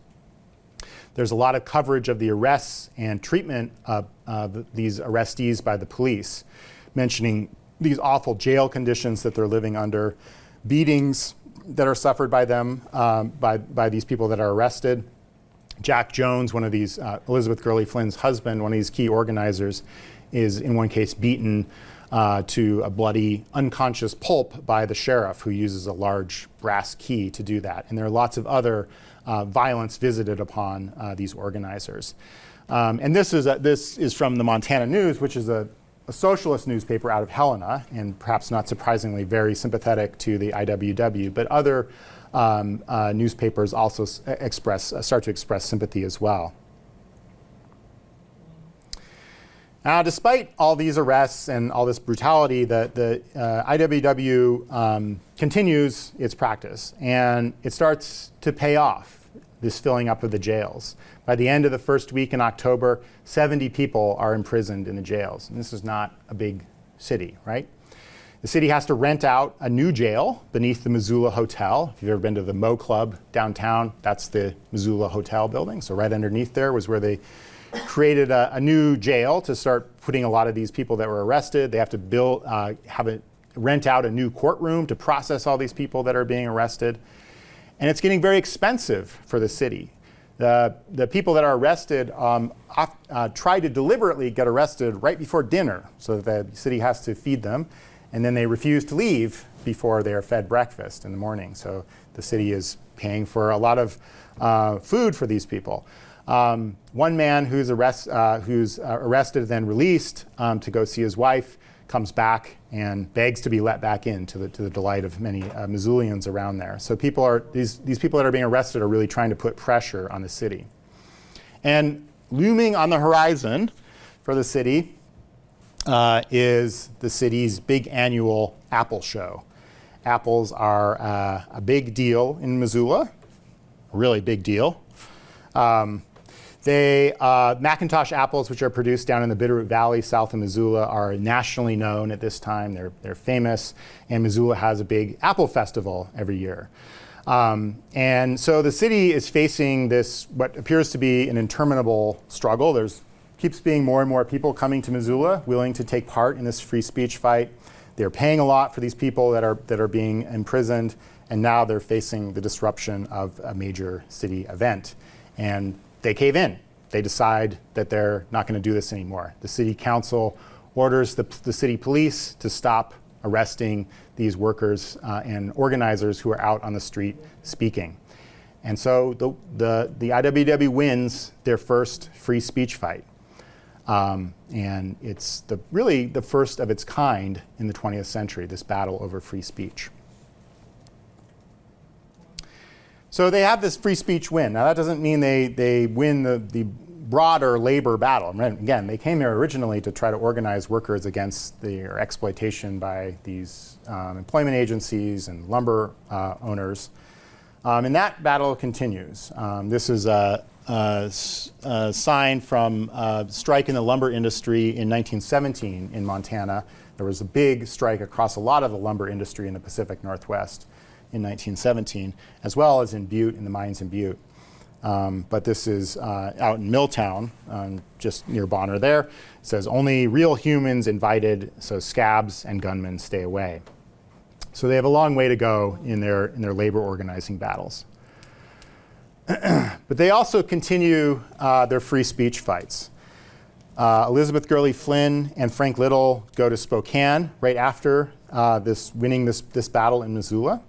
There's a lot of coverage of the arrests and treatment of these arrestees by the police, mentioning these awful jail conditions that they're living under, beatings that are suffered by them, by these people that are arrested. Jack Jones, one of these, Elizabeth Gurley Flynn's husband, one of these key organizers, is in one case beaten to a bloody unconscious pulp by the sheriff, who uses a large brass key to do that. And there are lots of other violence visited upon these organizers. And this is from the Montana News, which is a socialist newspaper out of Helena, and perhaps not surprisingly very sympathetic to the IWW, but other newspapers also start to express sympathy as well. Now, despite all these arrests and all this brutality, the IWW continues its practice, and it starts to pay off, this filling up of the jails. By the end of the first week in October, 70 people are imprisoned in the jails. And this is not a big city, right? The city has to rent out a new jail beneath the Missoula Hotel. If you've ever been to the Mo Club downtown, that's the Missoula Hotel building. So right underneath there was where they created a new jail to start putting a lot of these people that were arrested. They have to rent out a new courtroom to process all these people that are being arrested. And it's getting very expensive for the city. The people that are arrested try to deliberately get arrested right before dinner so that the city has to feed them. And then they refuse to leave before they are fed breakfast in the morning. So the city is paying for a lot of food for these people. One man who's arrested then released to go see his wife comes back and begs to be let back in to the delight of many Missoulians around there. So these people that are being arrested are really trying to put pressure on the city. And looming on the horizon for the city is the city's big annual apple show. Apples are a big deal in Missoula, a really big deal. Macintosh apples, which are produced down in the Bitterroot Valley south of Missoula, are nationally known at this time. They're famous, and Missoula has a big apple festival every year. And so the city is facing this, what appears to be an interminable struggle. There's keeps being more and more people coming to Missoula, willing to take part in this free speech fight. They're paying a lot for these people that are being imprisoned, and now they're facing the disruption of a major city event. And they cave in. They decide that they're not going to do this anymore. The city council orders the city police to stop arresting these workers and organizers who are out on the street speaking. And so the IWW wins their first free speech fight. And it's really the first of its kind in the 20th century, this battle over free speech. So they have this free speech win. Now that doesn't mean they win the broader labor battle. Again, they came here originally to try to organize workers against their exploitation by these employment agencies and lumber owners. And that battle continues. This is a sign from a strike in the lumber industry in 1917 in Montana. There was a big strike across a lot of the lumber industry in the Pacific Northwest in 1917, as well as in Butte, in the mines in Butte. But this is out in Milltown, just near Bonner there. It says, only real humans invited, so scabs and gunmen stay away. So they have a long way to go in their labor organizing battles. But they also continue their free speech fights. Elizabeth Gurley Flynn and Frank Little go to Spokane right after winning this battle in Missoula.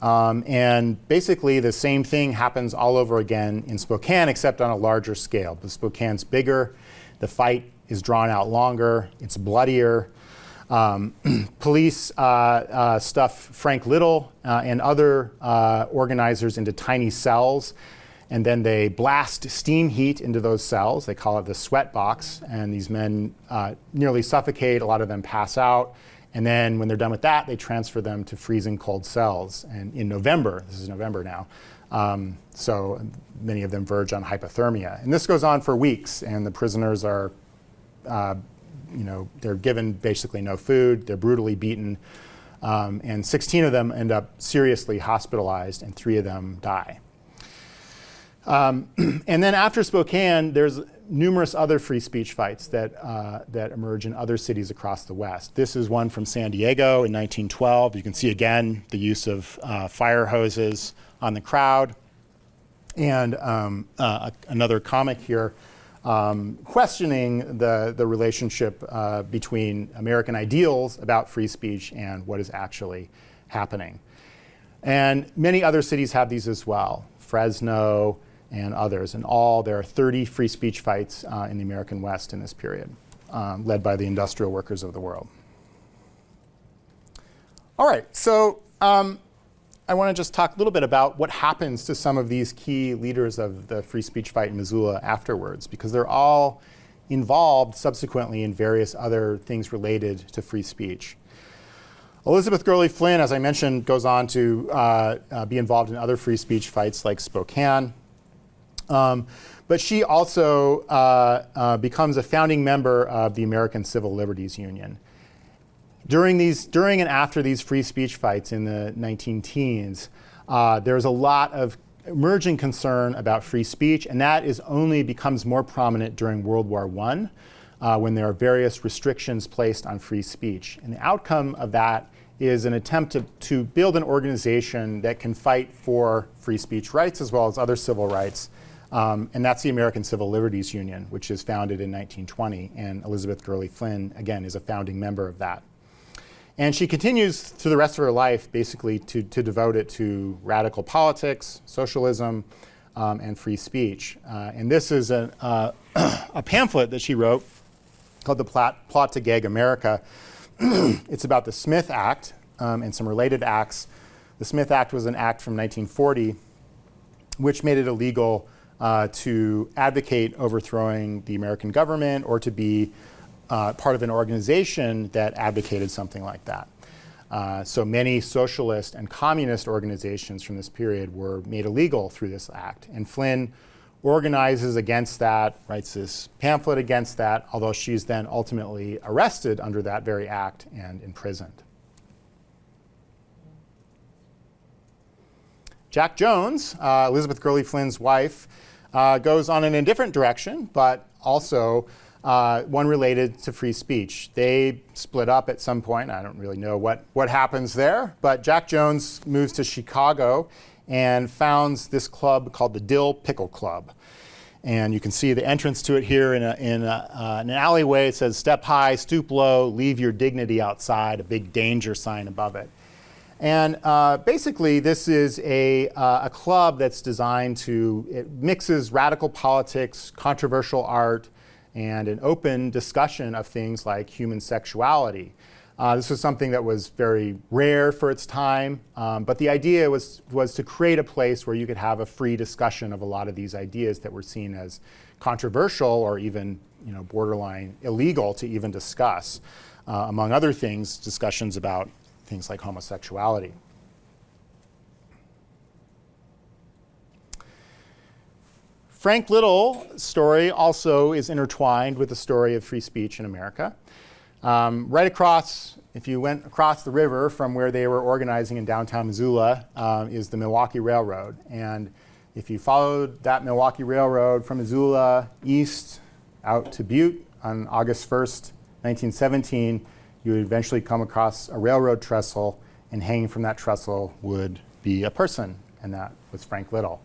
And basically the same thing happens all over again in Spokane, except on a larger scale. The Spokane's bigger, the fight is drawn out longer, it's bloodier. Police stuff Frank Little and other organizers into tiny cells, and then they blast steam heat into those cells. They call it the sweat box, and these men nearly suffocate. A lot of them pass out. And then when they're done with that, they transfer them to freezing cold cells. And in November, this is November now, so many of them verge on hypothermia. And this goes on for weeks, and the prisoners are, they're given basically no food, they're brutally beaten, and 16 of them end up seriously hospitalized, and 3 of them die. And then after Spokane, there's numerous other free speech fights that emerge in other cities across the West. This is one from San Diego in 1912. You can see again the use of fire hoses on the crowd. And another comic here questioning the relationship between American ideals about free speech and what is actually happening. And many other cities have these as well. Fresno, and others. In all, there are 30 free speech fights in the American West in this period, led by the industrial workers of the world. All right, so I want to just talk a little bit about what happens to some of these key leaders of the free speech fight in Missoula afterwards, because they're all involved subsequently in various other things related to free speech. Elizabeth Gurley Flynn, as I mentioned, goes on to be involved in other free speech fights like Spokane. But she also becomes a founding member of the American Civil Liberties Union. During and after these free speech fights in the 19-teens, there's a lot of emerging concern about free speech, and that only becomes more prominent during World War I, when there are various restrictions placed on free speech. And the outcome of that is an attempt to build an organization that can fight for free speech rights as well as other civil rights. And that's the American Civil Liberties Union, which is founded in 1920. And Elizabeth Gurley Flynn, again, is a founding member of that. And she continues through the rest of her life, basically, to devote it to radical politics, socialism, and free speech. And this is a pamphlet that she wrote called The Plot to Gag America. It's about the Smith Act and some related acts. The Smith Act was an act from 1940, which made it illegal to advocate overthrowing the American government or to be part of an organization that advocated something like that. So many socialist and communist organizations from this period were made illegal through this act. And Flynn organizes against that, writes this pamphlet against that, although she's then ultimately arrested under that very act and imprisoned. Jack Jones, Elizabeth Gurley Flynn's wife, goes on in a different direction, but also one related to free speech. They split up at some point. I don't really know what happens there, but Jack Jones moves to Chicago and founds this club called the Dill Pickle Club. And you can see the entrance to it here in an alleyway. It says, "Step high, stoop low, leave your dignity outside," a big danger sign above it. And basically, this is a club that's designed it mixes radical politics, controversial art, and an open discussion of things like human sexuality. This was something that was very rare for its time, but the idea was to create a place where you could have a free discussion of a lot of these ideas that were seen as controversial or even borderline illegal to even discuss. Among other things, discussions about things like homosexuality. Frank Little's story also is intertwined with the story of free speech in America. Right across, if you went across the river from where they were organizing in downtown Missoula, is the Milwaukee Railroad. And if you followed that Milwaukee Railroad from Missoula east out to Butte on August 1st, 1917, you would eventually come across a railroad trestle, and hanging from that trestle would be a person, and that was Frank Little.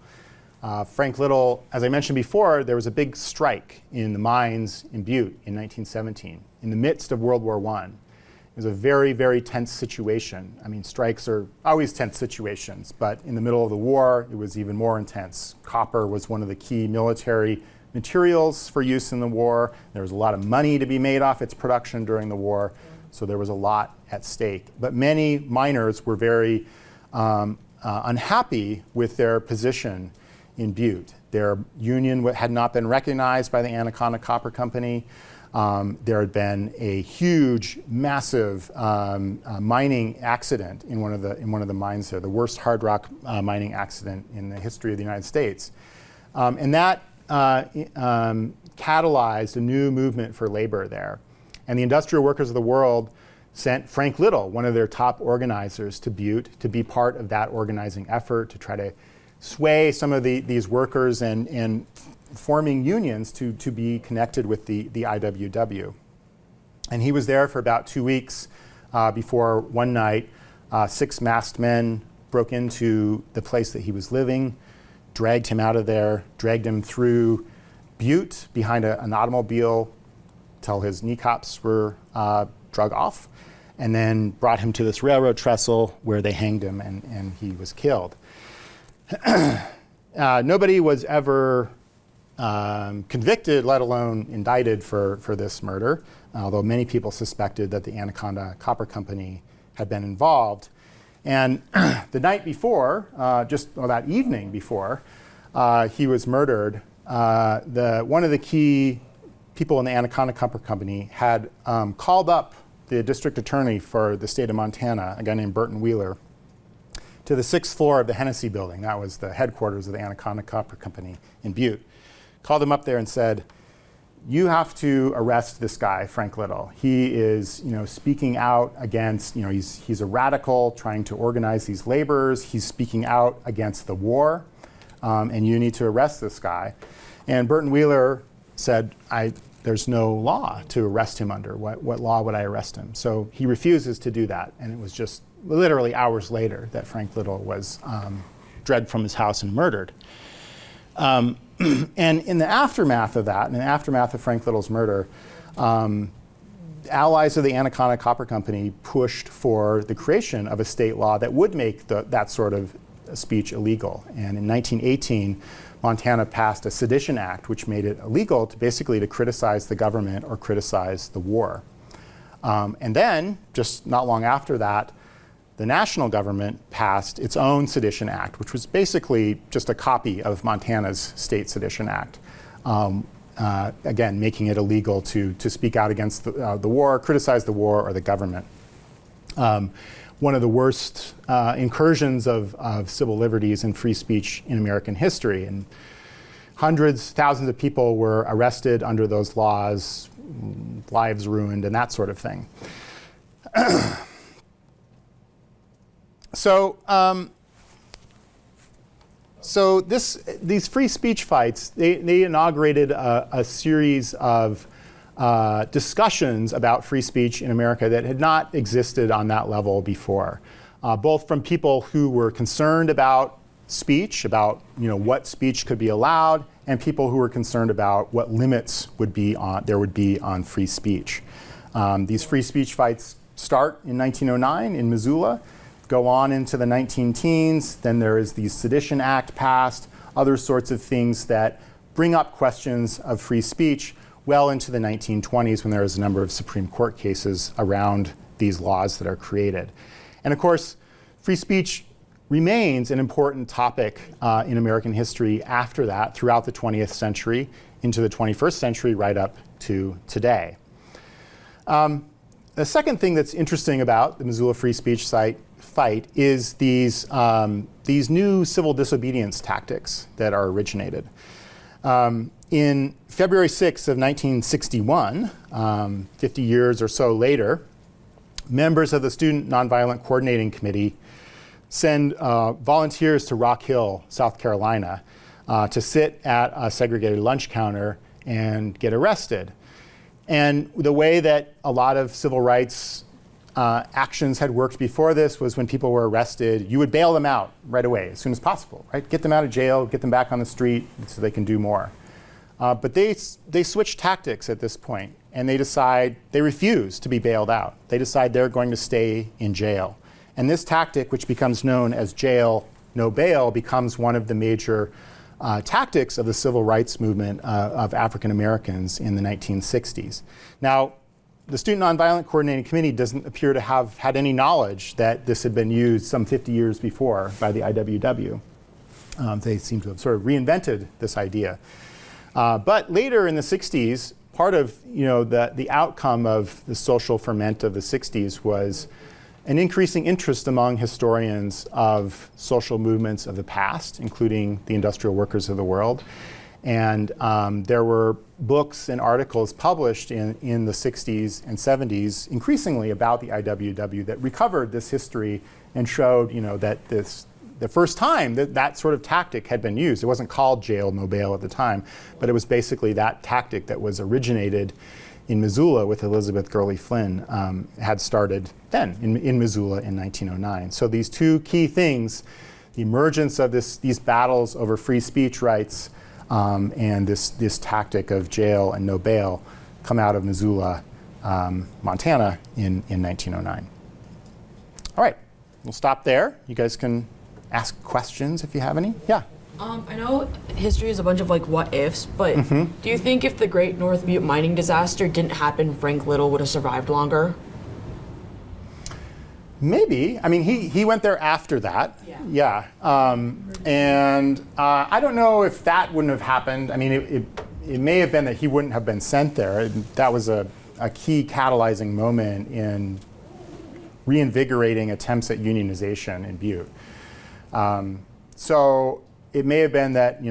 Frank Little, as I mentioned before, there was a big strike in the mines in Butte in 1917, in the midst of World War I. It was a very, very tense situation. I mean, strikes are always tense situations, but in the middle of the war, it was even more intense. Copper was one of the key military materials for use in the war. There was a lot of money to be made off its production during the war, so there was a lot at stake. But many miners were very unhappy with their position in Butte. Their union had not been recognized by the Anaconda Copper Company. There had been a huge, massive mining accident in one of the mines there, the worst hard rock mining accident in the history of the United States. And that catalyzed a new movement for labor there. And the industrial workers of the world sent Frank Little, one of their top organizers, to Butte to be part of that organizing effort, to try to sway some of these workers and forming unions to be connected with the IWW. And he was there for about 2 weeks before one night 6 masked men broke into the place that he was living, dragged him out of there, dragged him through Butte behind an automobile till his kneecaps were drug off, and then brought him to this railroad trestle where they hanged him and he was killed. Nobody was ever convicted, let alone indicted for this murder, although many people suspected that the Anaconda Copper Company had been involved. And the night before, that evening before he was murdered, one of the key people in the Anaconda Copper Company had called up the district attorney for the state of Montana, a guy named Burton Wheeler, to the 6th floor of the Hennessy building. That was the headquarters of the Anaconda Copper Company in Butte. Called him up there and said, "You have to arrest this guy, Frank Little. He is, speaking out against, he's a radical trying to organize these laborers. He's speaking out against the war, and you need to arrest this guy." And Burton Wheeler said, "There's no law to arrest him under. What law would I arrest him?" So he refuses to do that, and it was just literally hours later that Frank Little was dragged from his house and murdered. And in the aftermath of that, in the aftermath of Frank Little's murder, allies of the Anaconda Copper Company pushed for the creation of a state law that would make that sort of speech illegal. And in 1918, Montana passed a Sedition Act, which made it illegal to criticize the government or criticize the war. And then, just not long after that, the national government passed its own Sedition Act, which was basically just a copy of Montana's state Sedition Act. Again, making it illegal to speak out against the war, criticize the war or the government. One of the worst incursions of civil liberties and free speech in American history. And thousands of people were arrested under those laws, lives ruined, and that sort of thing. So these free speech fights, they inaugurated a series of discussions about free speech in America that had not existed on that level before, both from people who were concerned about speech, about what speech could be allowed, and people who were concerned about what limits there would be on free speech. These free speech fights start in 1909 in Missoula, go on into the 19-teens, then there is the Sedition Act passed, other sorts of things that bring up questions of free speech well into the 1920s when there is a number of Supreme Court cases around these laws that are created. And of course, free speech remains an important topic in American history after that, throughout the 20th century, into the 21st century, right up to today. The second thing that's interesting about the Missoula free speech fight is these new civil disobedience tactics that are originated. In February 6th of 1961, 50 years or so later, members of the Student Nonviolent Coordinating Committee send volunteers to Rock Hill, South Carolina, to sit at a segregated lunch counter and get arrested. And the way that a lot of civil rights actions had worked before this was when people were arrested, you would bail them out right away, as soon as possible, right? Get them out of jail, get them back on the street so they can do more. But they switched tactics at this point. and they refuse to be bailed out. They decide they're going to stay in jail. And this tactic, which becomes known as jail, no bail, becomes one of the major tactics of the civil rights movement of African Americans in the 1960s. Now, the Student Nonviolent Coordinating Committee doesn't appear to have had any knowledge that this had been used some 50 years before by the IWW. They seem to have sort of reinvented this idea. But later in the 60s, part of the outcome of the social ferment of the 60s was an increasing interest among historians of social movements of the past, including the industrial workers of the world. And there were books and articles published in the 60s and 70s increasingly about the IWW that recovered this history and showed that the first time that sort of tactic had been used. It wasn't called jail no bail at the time, but it was basically that tactic that was originated in Missoula with Elizabeth Gurley Flynn had started then in Missoula in 1909. So these two key things, the emergence of these battles over free speech rights and this tactic of jail and no bail, come out of Missoula, Montana in 1909. All right, we'll stop there. You guys can ask questions if you have any. Yeah. I know history is a bunch of what ifs, but do you think if the Great North Butte mining disaster didn't happen, Frank Little would have survived longer? Maybe. I mean, he went there after that. Yeah. And I don't know if that wouldn't have happened. I mean, it may have been that he wouldn't have been sent there. That was a key catalyzing moment in reinvigorating attempts at unionization in Butte. So it may have been that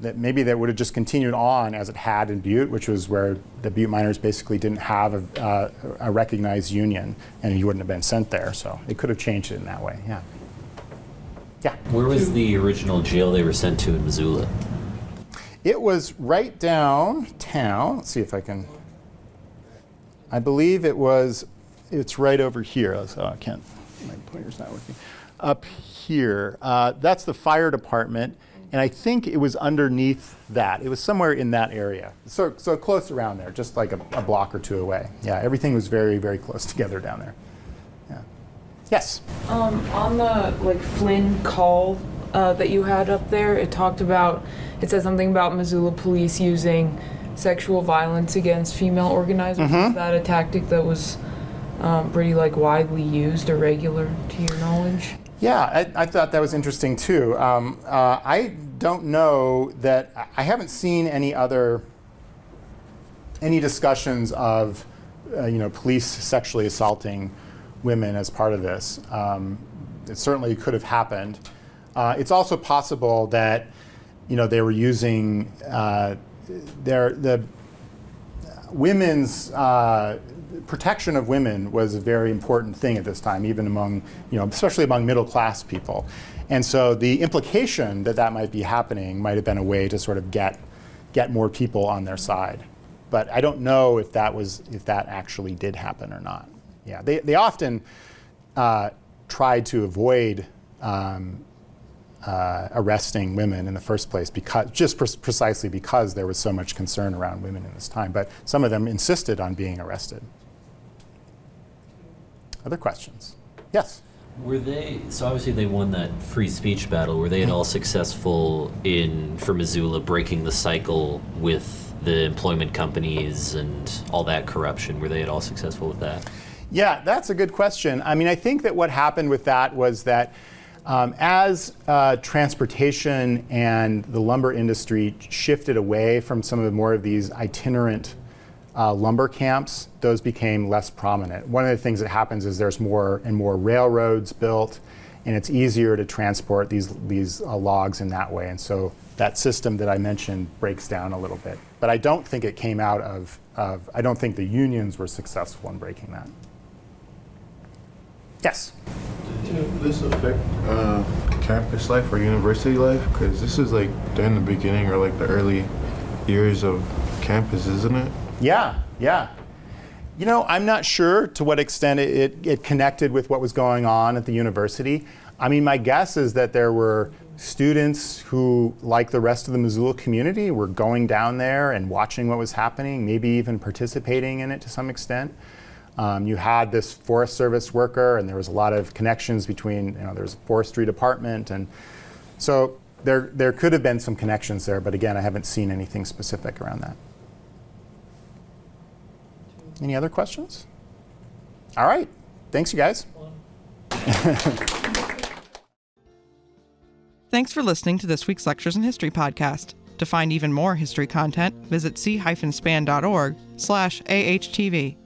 that maybe that would have just continued on as it had in Butte, which was where the Butte miners basically didn't have a recognized union, and he wouldn't have been sent there. So it could have changed it in that way. Yeah. Yeah. Where was the original jail they were sent to in Missoula? It was right downtown. Let's see if I can. I believe it's right over here. So I can't. My pointer's not working. Up here, that's the fire department, and I think it was underneath that. It was somewhere in that area, so close around there, just like a block or two away. Yeah, everything was very, very close together down there. Yeah. Yes. On the Flynn call that you had up there, it said something about Missoula police using sexual violence against female organizers. Is that a tactic that was pretty widely used or regular to your knowledge? Yeah, I thought that was interesting too. I don't know that I haven't seen any discussions of police sexually assaulting women as part of this. It certainly could have happened. It's also possible that they were using the women's protection of women was a very important thing at this time, even among, especially among middle-class people. And so the implication that might be happening might have been a way to sort of get more people on their side. But I don't know if that actually did happen or not. Yeah, they often tried to avoid arresting women in the first place precisely because there was so much concern around women in this time. But some of them insisted on being arrested. Other questions? Yes. So obviously they won that free speech battle. Were they at all successful for Missoula breaking the cycle with the employment companies and all that corruption? Were they at all successful with that? Yeah, that's a good question. I mean, I think that what happened with that was that as transportation and the lumber industry shifted away from some of the more of these itinerant lumber camps, those became less prominent. One of the things that happens is there's more and more railroads built, and it's easier to transport these logs in that way. And so that system that I mentioned breaks down a little bit. But I don't think it came out of I don't think the unions were successful in breaking that. Yes? Did this affect campus life or university life? Because this is during the beginning or the early years of campus, isn't it? Yeah. I'm not sure to what extent it connected with what was going on at the university. I mean, my guess is that there were students who, like the rest of the Missoula community, were going down there and watching what was happening, maybe even participating in it to some extent. You had this Forest Service worker, and there was a lot of connections between, there was a forestry department, and so there could have been some connections there, but again, I haven't seen anything specific around that. Any other questions? All right, thanks you guys. Thanks for listening to this week's Lectures in History podcast. To find even more history content, visit c-span.org/AHTV.